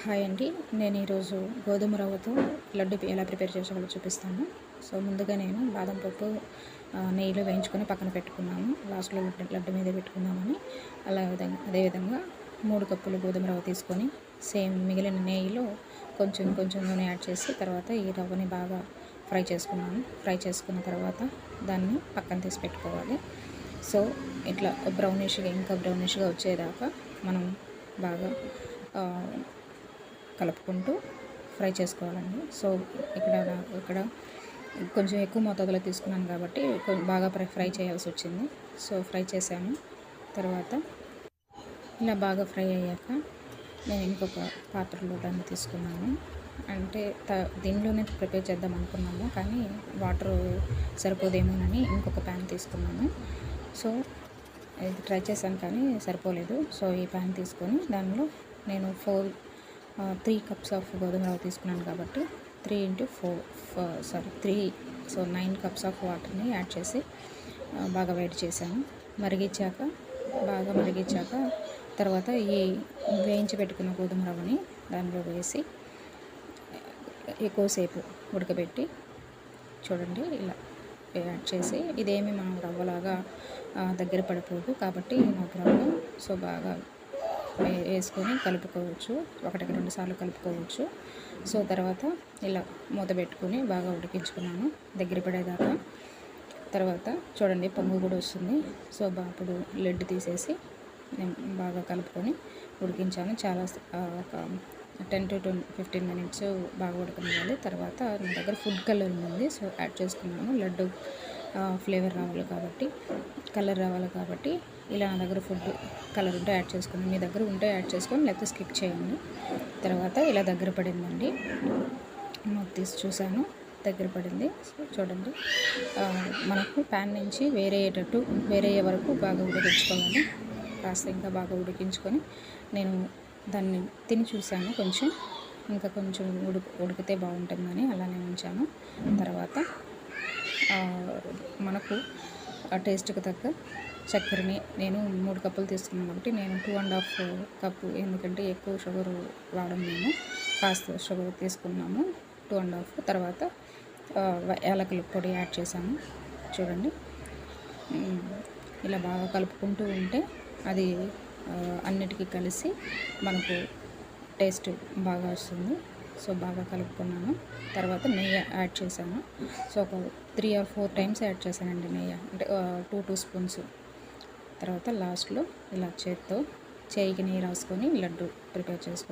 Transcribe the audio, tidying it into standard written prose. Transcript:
Hi అండి. నేను ఈరోజు గోధుమ రవ్వతో లడ్డు ఎలా ప్రిపేర్ చేసాలో చూపిస్తాను. సో ముందుగా నేను బాదం పప్పు నెయ్యిలో వేయించుకొని పక్కన పెట్టుకున్నాను. లాస్ట్లో లడ్డు మీద పెట్టుకుందామని. అదేవిధంగా 3 కప్పులు గోధుమ రవ్వ తీసుకొని సేమ్ మిగిలిన నెయ్యిలో కొంచెం కొంచెం నూనె యాడ్ చేసి తర్వాత ఈ రవ్వని బాగా ఫ్రై చేసుకున్నాను. ఫ్రై చేసుకున్న తర్వాత దాన్ని పక్కన తీసి పెట్టుకోవాలి. సో ఇట్లా ఇంకా బ్రౌనిష్గా వచ్చేదాకా మనం బాగా కలుపుకుంటూ ఫ్రై చేసుకోవాలండి. సో ఇక్కడ కొంచెం ఎక్కువ మోతాదులో తీసుకున్నాను కాబట్టి బాగా ఫ్రై చేయాల్సి వచ్చింది. సో ఫ్రై చేశాను. తర్వాత ఇలా బాగా ఫ్రై అయ్యాక నేను ఇంకొక పాత్రలో దాన్ని తీసుకున్నాను. అంటే దీనిలోనే ప్రిపేర్ చేద్దాం అనుకున్నాము, కానీ వాటర్ సరిపోదేమోనని ఇంకొక ప్యాన్ తీసుకున్నాను. సో ఇది ట్రై చేశాను కానీ సరిపోలేదు. సో ఈ ప్యాన్ తీసుకొని దానిలో నేను 3 కప్స్ ఆఫ్ గోధుమ రవ్వ తీసుకున్నాను కాబట్టి 3 సో 9 కప్స్ ఆఫ్ వాటర్ని యాడ్ చేసి బాగా వేడి చేశాను. బాగా మరిగించాక తర్వాత ఈ వేయించి పెట్టుకున్న గోధుమ రవ్వని దానిలో వేసి ఎక్కువసేపు ఉడకబెట్టి చూడండి ఇలా యాడ్ చేసి, ఇదేమి మనం రవ్వలాగా దగ్గర పడిపోదు కాబట్టి నాకు రవ్వ సో బాగా వేసుకొని కలుపుకోవచ్చు. 1-2 సార్లు కలుపుకోవచ్చు. సో తర్వాత ఇలా మూత పెట్టుకొని బాగా ఉడికించుకున్నాను దగ్గర పడేదాకా. తర్వాత చూడండి పొంగు కూడా వస్తుంది. సో అప్పుడు లెడ్ తీసేసి నేను బాగా కలుపుకొని ఉడికించాను. ఒక 10 to 15 మినిట్స్ బాగా ఉడకనివ్వాలి. తర్వాత నా దగ్గర ఫుడ్ కలర్ ఉంది, సో యాడ్ చేసుకున్నాను. లడ్డు ఫ్లేవర్ కలర్ రావాలి కాబట్టి ఇలా నా దగ్గర ఫుడ్ కలర్ ఉంటే యాడ్ చేసుకుని, మీ దగ్గర ఉంటే యాడ్ చేసుకొని లేకపోతే స్కిప్ చేయండి. తర్వాత ఇలా దగ్గర పడిందండి. తీసి చూశాను, దగ్గర పడింది. సో చూడండి, మనకు ప్యాన్ నుంచి వేరే వరకు బాగా ఉడికించుకోవాలి. కాస్త ఇంకా బాగా ఉడికించుకొని నేను దాన్ని తిని చూశాను. ఇంకా కొంచెం ఉడికితే బాగుంటుందని అలానే ఉంచాను. తర్వాత మనకు టేస్ట్కి తగ్గ చక్కెరని నేను 3 కప్పులు తీసుకున్నాను కాబట్టి నేను 2.5 కప్పు, ఎందుకంటే ఎక్కువ షుగర్ వాడడం, మేము కాస్త షుగర్ తీసుకున్నాము 2.5. తర్వాత యాలకుల పొడి యాడ్ చేశాను. చూడండి, ఇలా బాగా కలుపుకుంటూ ఉంటే అది అన్నిటికీ కలిసి మనకు టేస్ట్ బాగా వస్తుంది. సో బాగా కలుపుకున్నాను. తర్వాత నెయ్యి యాడ్ చేశాను. సో ఒక 3 or 4 టైమ్స్ యాడ్ చేశానండి నెయ్యి, అంటే 2 స్పూన్స్. తర్వాత లాస్ట్లో ఇలా చేయికి నెయ్యి రాసుకొని లడ్డు ప్రిపేర్ చేసుకోవాలి.